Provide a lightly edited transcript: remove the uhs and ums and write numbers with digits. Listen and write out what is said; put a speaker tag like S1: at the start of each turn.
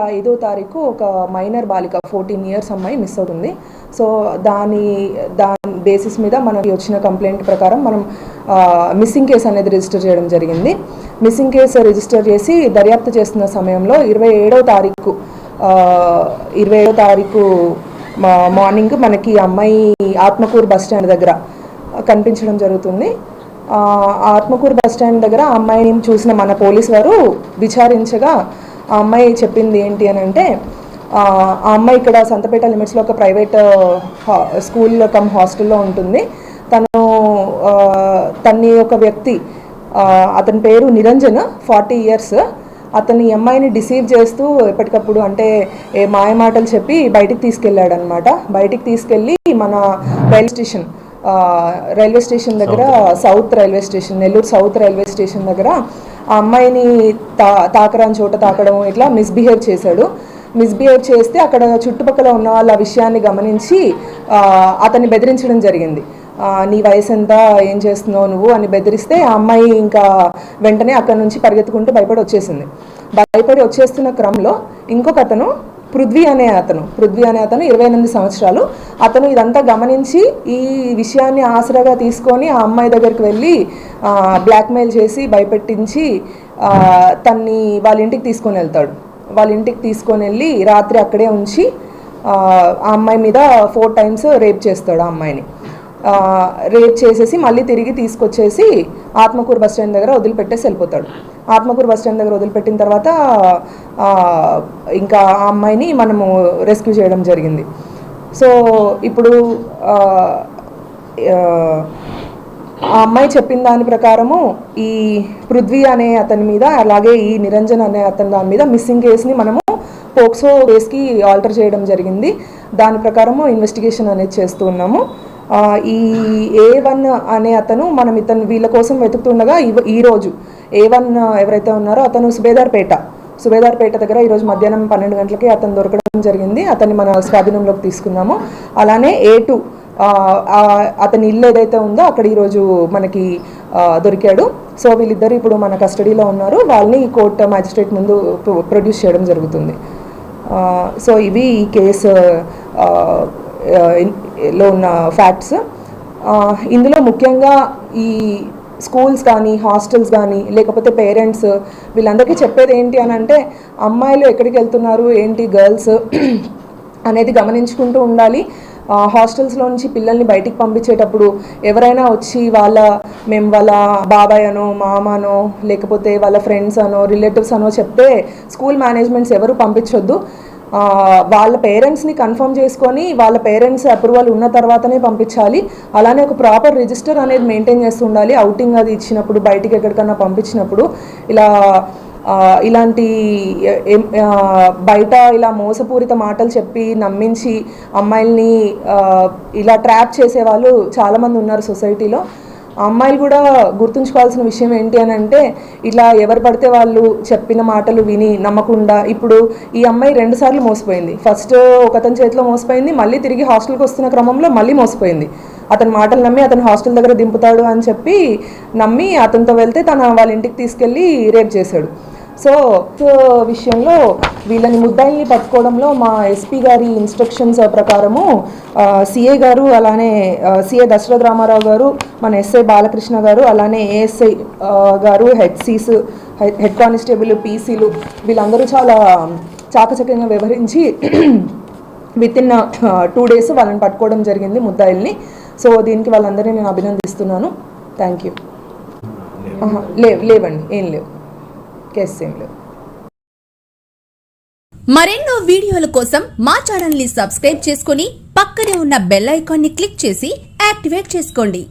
S1: 5వ తారీఖు ఒక మైనర్ బాలిక 14 ఇయర్స్ అమ్మాయి మిస్ అవుతుంది. సో దాని బేసిస్ మీద మనకి వచ్చిన కంప్లైంట్ ప్రకారం మనం మిస్సింగ్ కేసు అనేది రిజిస్టర్ చేయడం జరిగింది. మిస్సింగ్ కేసు రిజిస్టర్ చేసి దర్యాప్తు చేస్తున్న సమయంలో 27వ తారీఖు మార్నింగ్ మనకి అమ్మాయి ఆత్మకూరు బస్ స్టాండ్ దగ్గర కనిపించడం జరుగుతుంది. ఆత్మకూరు బస్ స్టాండ్ దగ్గర ఆ అమ్మాయిని చూసిన మన పోలీస్ వారు విచారించగా ఆ అమ్మాయి చెప్పింది ఏంటి అని అంటే, ఆ అమ్మాయి ఇక్కడ సంతపేట లిమిట్స్లో ఒక ప్రైవేట్ స్కూల్లో కమ్ హాస్టల్లో ఉంటుంది. తన్ని ఒక వ్యక్తి, అతని పేరు నిరంజన్, 40 ఇయర్స్, అతని అమ్మాయిని డిసీవ్ చేస్తూ ఎప్పటికప్పుడు అంటే మాయమాటలు చెప్పి బయటికి తీసుకెళ్ళాడు అనమాట. బయటికి తీసుకెళ్ళి మన రైల్వే స్టేషన్ దగ్గర, నెల్లూరు సౌత్ రైల్వే స్టేషన్ దగ్గర ఆ అమ్మాయిని తాకరాని చోట తాకడం, ఇట్లా మిస్బిహేవ్ చేశాడు. మిస్బిహేవ్ చేస్తే అక్కడ చుట్టుపక్కల ఉన్న వాళ్ళ విషయాన్ని గమనించి అతన్ని బెదిరించడం జరిగింది. నీ వయసు ఎంత, ఏం చేస్తున్నావు నువ్వు అని బెదిరిస్తే ఆ అమ్మాయి ఇంకా వెంటనే అక్కడ నుంచి పరిగెత్తుకుంటూ భయపడి వచ్చేస్తున్న క్రమంలో ఇంకొక అతను పృథ్వీ అనే అతను 28 సంవత్సరాలు, అతను ఇదంతా గమనించి ఈ విషయాన్ని ఆసరాగా తీసుకొని ఆ అమ్మాయి దగ్గరికి వెళ్ళి బ్లాక్మెయిల్ చేసి భయపెట్టించి తన్ని వాళ్ళ ఇంటికి తీసుకొని వెళ్తాడు. వాళ్ళ ఇంటికి తీసుకొని వెళ్ళి రాత్రి అక్కడే ఉంచి ఆ అమ్మాయి మీద 4 టైమ్స్ రేప్ చేస్తాడు. ఆ అమ్మాయిని రేప్ చేసేసి మళ్ళీ తిరిగి తీసుకొచ్చేసి ఆత్మకూరు బస్ స్టాండ్ దగ్గర వదిలిపెట్టేసి వెళ్ళిపోతాడు. ఆత్మకూరు బస్ స్టాండ్ దగ్గర వదిలిపెట్టిన తర్వాత ఇంకా ఆ అమ్మాయిని మనము రెస్క్యూ చేయడం జరిగింది. సో ఇప్పుడు ఆ అమ్మాయి చెప్పిన దాని ప్రకారము ఈ పృథ్వీ అనే అతని మీద, అలాగే ఈ నిరంజన్ అనే అతని దాని మీద మిస్సింగ్ కేసుని మనము పోక్సో కేసుకి ఆల్టర్ చేయడం జరిగింది. దాని ప్రకారము ఇన్వెస్టిగేషన్ అనేది చేస్తూ ఉన్నాము. ఈ A1 అనే అతను వీళ్ళ కోసం వెతుకుతుండగా ఈరోజు A1 ఎవరైతే ఉన్నారో అతను సుబేదార్పేట దగ్గర ఈరోజు మధ్యాహ్నం 12 గంటలకి అతను దొరకడం జరిగింది. అతన్ని మన స్వాధీనంలోకి తీసుకున్నాము. అలానే A2 అతని ఇల్లు ఏదైతే ఉందో అక్కడ ఈరోజు మనకి దొరికాడు. సో వీళ్ళిద్దరు ఇప్పుడు మన కస్టడీలో ఉన్నారు. వాళ్ళని కోర్టు మ్యాజిస్ట్రేట్ ముందు ప్రొడ్యూస్ చేయడం జరుగుతుంది. సో ఇవి ఈ కేసు లో ఉన్న ఫ్యాక్ట్స్. ఇందులో ముఖ్యంగా ఈ స్కూల్స్ కానీ, హాస్టల్స్ కానీ, లేకపోతే పేరెంట్స్ వీళ్ళందరికీ చెప్పేది ఏంటి అని అంటే, అమ్మాయిలు ఎక్కడికి వెళ్తున్నారు ఏంటి, గర్ల్స్ అనేది గమనించుకుంటూ ఉండాలి. హాస్టల్స్లో నుంచి పిల్లల్ని బయటికి పంపించేటప్పుడు ఎవరైనా వచ్చి మేము వాళ్ళ బాబాయ్ అనో, మామనో, లేకపోతే వాళ్ళ ఫ్రెండ్స్ అనో, రిలేటివ్స్ అనో చెప్తే స్కూల్ మేనేజ్మెంట్స్ ఎవరు పంపించొద్దు. వాళ్ళ పేరెంట్స్ని కన్ఫర్మ్ చేసుకొని వాళ్ళ పేరెంట్స్ అప్రూవల్ ఉన్న తర్వాతనే పంపించాలి. అలానే ఒక ప్రాపర్ రిజిస్టర్ అనేది మెయింటైన్ చేస్తూ ఉండాలి. అవుటింగ్ అది ఇచ్చినప్పుడు, బయటికి ఎక్కడికన్నా పంపించినప్పుడు ఇలాంటి బయట ఇలా మోసపూరిత మాటలు చెప్పి నమ్మించి అమ్మాయిల్ని ఇలా ట్రాప్ చేసేవాళ్ళు చాలామంది ఉన్నారు సొసైటీలో. అమ్మాయిలు కూడా గుర్తుంచుకోవాల్సిన విషయం ఏంటి అని అంటే, ఇలా ఎవరు పడితే వాళ్ళు చెప్పిన మాటలు విని నమ్మకుండా, ఇప్పుడు ఈ అమ్మాయి 2 సార్లు మోసపోయింది. ఫస్ట్ ఒకతని చేతిలో మోసపోయింది, మళ్ళీ తిరిగి హాస్టల్కి వస్తున్న క్రమంలో మళ్ళీ మోసపోయింది. అతని మాటలు నమ్మి అతను హాస్టల్ దగ్గర దింపుతాడు అని చెప్పి నమ్మి అతనితో వెళ్తే వాళ్ళ ఇంటికి తీసుకెళ్ళి రేప్ చేశాడు. సో విషయంలో వీళ్ళని ముద్దాయిల్ని పట్టుకోవడంలో మా ఎస్పీ గారి ఇన్స్ట్రక్షన్స్ ప్రకారము సిఏ గారు, అలానే సిఏ దశరథ రామారావు గారు, మన ఎస్ఐ బాలకృష్ణ గారు, అలానే ఏఎస్ఐ గారు, హెడ్ కానిస్టేబుల్, పీసీలు వీళ్ళందరూ చాలా చాకచక్యంగా వ్యవహరించి వితిన్ 2 days వాళ్ళని పట్టుకోవడం జరిగింది, ముద్దాయిల్ని. సో దీనికి వాళ్ళందరినీ నేను అభినందిస్తున్నాను. Thank you. లేవండి, ఏం లేవు, కేసు ఏం లేవు.
S2: మరెన్నో వీడియోల కోసం మా ఛానల్ ని సబ్స్క్రైబ్ చేసుకుని పక్కనే ఉన్న బెల్ ఐకాన్ ని క్లిక్ చేసి యాక్టివేట్ చేసుకోండి.